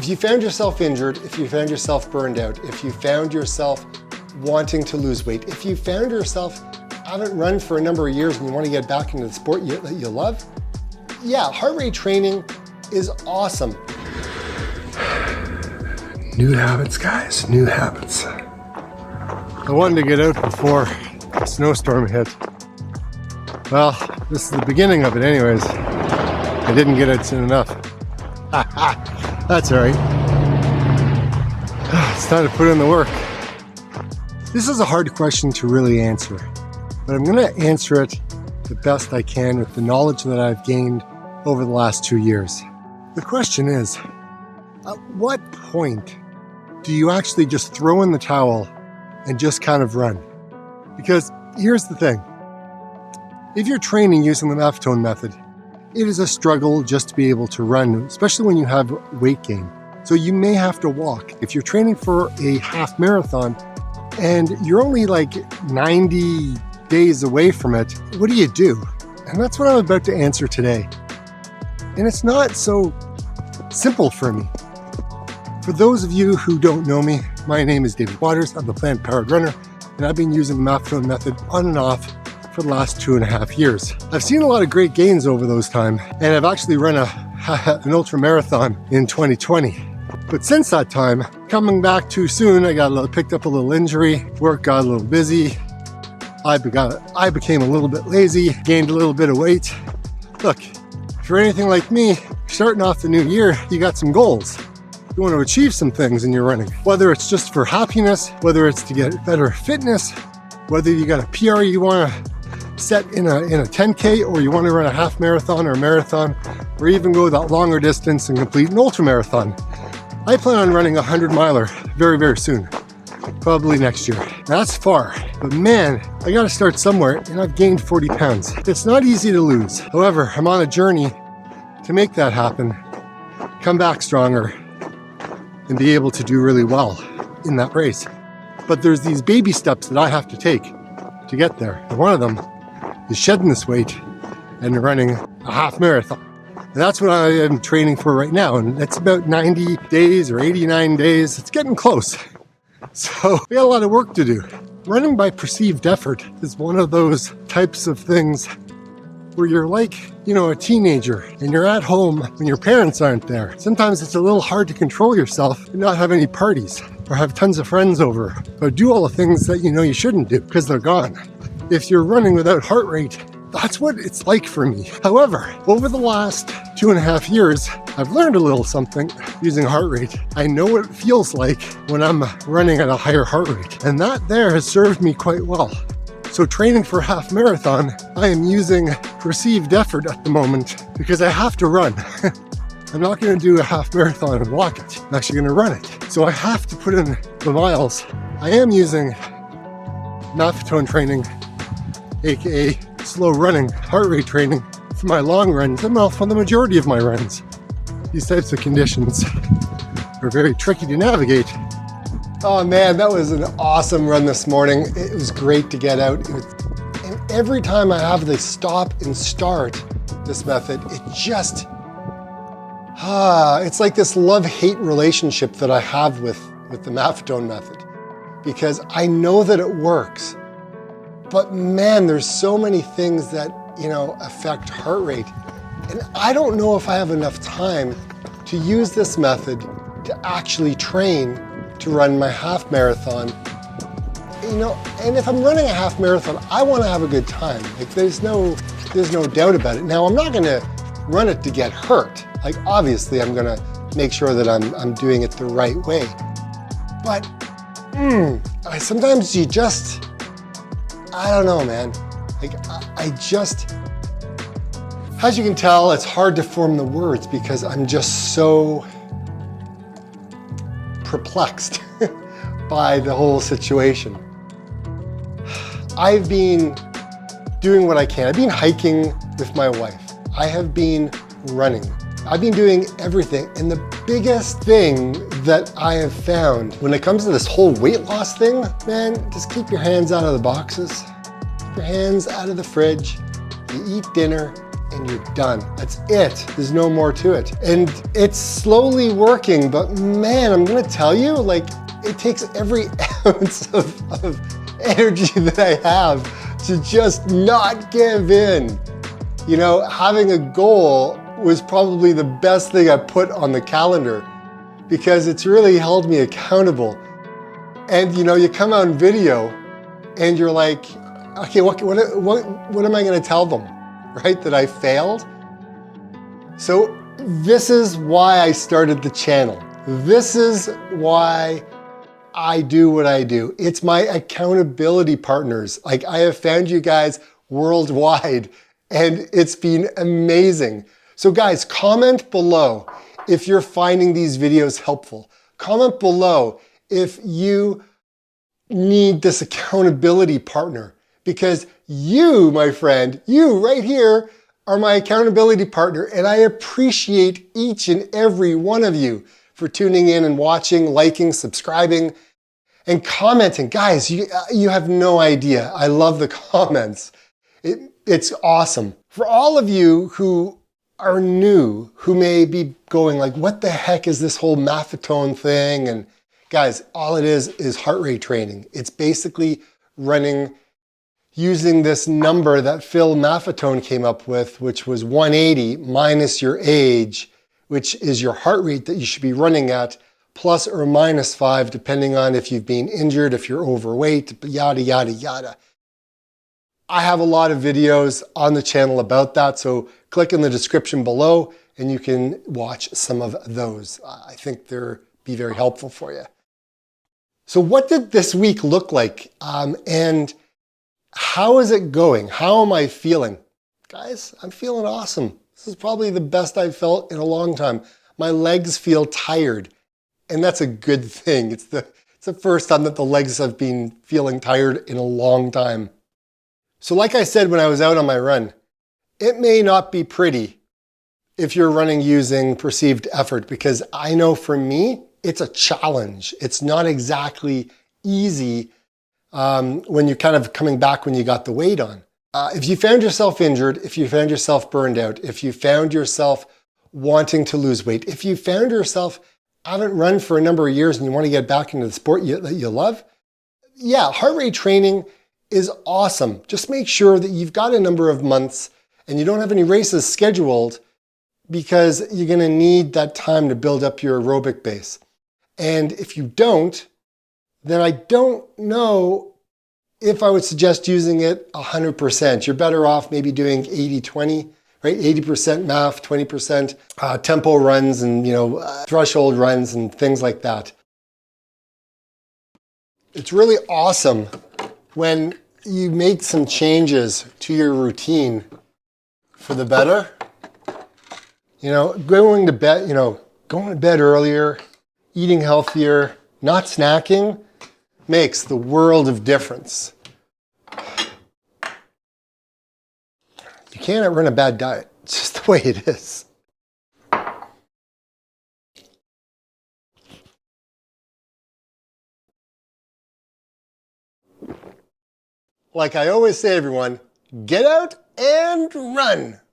If you found yourself injured, if you found yourself burned out, if you found yourself wanting to lose weight, if you found yourself haven't run for a number of years and you want to get back into the sport that you love, yeah, heart rate training is awesome. New habits, guys, new habits. I wanted to get out before a snowstorm hit. Well, this is the beginning of it anyways. I didn't get out soon enough. That's all right. It's time to put in the work. This is a hard question to really answer, but I'm gonna answer it the best I can with the knowledge that I've gained over the last 2 years. The question is, at what point do you actually just throw in the towel and just kind of run? Because here's the thing. If you're training using the Maffetone method, it is a struggle just to be able to run, especially when you have weight gain. So you may have to walk. If you're training for a half marathon and you're only like 90 days away from it, what do you do? And that's what I'm about to answer today. And it's not so simple for me. For those of you who don't know me, my name is David Waters. I'm a plant-powered runner, and I've been using the Maffetone method on and off for the last 2.5 years. I've seen a lot of great gains over those time, and I've actually run an ultra marathon in 2020. But since that time, coming back too soon, I picked up a little injury, work got a little busy, I became a little bit lazy, gained a little bit of weight. Look, if you're anything like me, starting off the new year, you got some goals. You want to achieve some things in your running, whether it's just for happiness, whether it's to get better fitness, whether you got a PR you want to set in a 10K, or you want to run a half marathon or a marathon, or even go that longer distance and complete an ultra marathon. I plan on running a 100-miler very, very soon, probably next year. That's far, but man, I got to start somewhere, and I've gained 40 pounds. It's not easy to lose. However, I'm on a journey to make that happen, come back stronger, and be able to do really well in that race. But there's these baby steps that I have to take to get there. And one of them is shedding this weight and running a half marathon. And that's what I am training for right now. And that's about 90 days or 89 days. It's getting close. So we got a lot of work to do. Running by perceived effort is one of those types of things where you're like, a teenager and you're at home when your parents aren't there. Sometimes it's a little hard to control yourself and not have any parties or have tons of friends over or do all the things that you shouldn't do because they're gone. If you're running without heart rate, that's what it's like for me. However, over the last 2.5 years, I've learned a little something using heart rate. I know what it feels like when I'm running at a higher heart rate, and that there has served me quite well. So training for a half marathon, I am using perceived effort at the moment because I have to run. I'm not going to do a half marathon and walk it. I'm actually going to run it. So I have to put in the miles. I am using Maffetone training, aka slow running, heart rate training for my long runs and for the majority of my runs. These types of conditions are very tricky to navigate. Oh man, that was an awesome run this morning. It was great to get out. And every time I have to stop and start this method, it just, it's like this love-hate relationship that I have with the Maffetone method, because I know that it works. But man, there's so many things that, affect heart rate. And I don't know if I have enough time to use this method to actually train to run my half marathon. And if I'm running a half marathon, I want to have a good time. Like there's no doubt about it. Now, I'm not going to run it to get hurt. Like obviously I'm going to make sure that I'm doing it the right way. But sometimes I don't know, man. Like as you can tell, it's hard to form the words because I'm just so perplexed by the whole situation. I've been doing what I can. I've been hiking with my wife. I have been running. I've been doing everything. And the biggest thing that I have found when it comes to this whole weight loss thing, man, just keep your hands out of the boxes. Keep your hands out of the fridge. You eat dinner, and you're done. That's it. There's no more to it. And it's slowly working, but man, I'm gonna tell you, like, it takes every ounce of energy that I have to just not give in. You know, having a goal was probably the best thing I put on the calendar because it's really held me accountable. And you know, you come on video and you're like, okay, what am I gonna tell them, right? That I failed? So this is why I started the channel. This is why I do what I do. It's my accountability partners. Like, I have found you guys worldwide and it's been amazing. So guys, comment below if you're finding these videos helpful. Comment below if you need this accountability partner, because you, my friend, you right here are my accountability partner, and I appreciate each and every one of you for tuning in and watching, liking, subscribing, and commenting. Guys, you have no idea. I love the comments. It's awesome. For all of you who are new, who may be going like, what the heck is this whole Maffetone thing? And guys, all it is heart rate training. It's basically running using this number that Phil Maffetone came up with, which was 180 minus your age, which is your heart rate that you should be running at, plus or minus 5, depending on if you've been injured, if you're overweight, yada, yada, yada. I have a lot of videos on the channel about that, so click in the description below and you can watch some of those. I think they'll be very helpful for you. So what did this week look like? And how is it going? How am I feeling? Guys, I'm feeling awesome. This is probably the best I've felt in a long time. My legs feel tired, and that's a good thing. It's the first time that the legs have been feeling tired in a long time. So like I said when I was out on my run, it may not be pretty if you're running using perceived effort, because I know for me, it's a challenge. It's not exactly easy when you're kind of coming back when you got the weight on. If you found yourself injured, if you found yourself burned out, if you found yourself wanting to lose weight, if you found yourself haven't run for a number of years and you want to get back into the sport that you love, yeah, heart rate training is awesome. Just make sure that you've got a number of months and you don't have any races scheduled, because you're going to need that time to build up your aerobic base. And if you don't, then I don't know if I would suggest using it 100%. You're better off maybe doing 80-20, right? 80% MAF, 20% tempo runs and, threshold runs and things like that. It's really awesome when you make some changes to your routine for the better. Going to bed earlier, eating healthier, not snacking makes the world of difference. You can't run a bad diet. It's just the way it is. Like I always say, everyone, get out and run.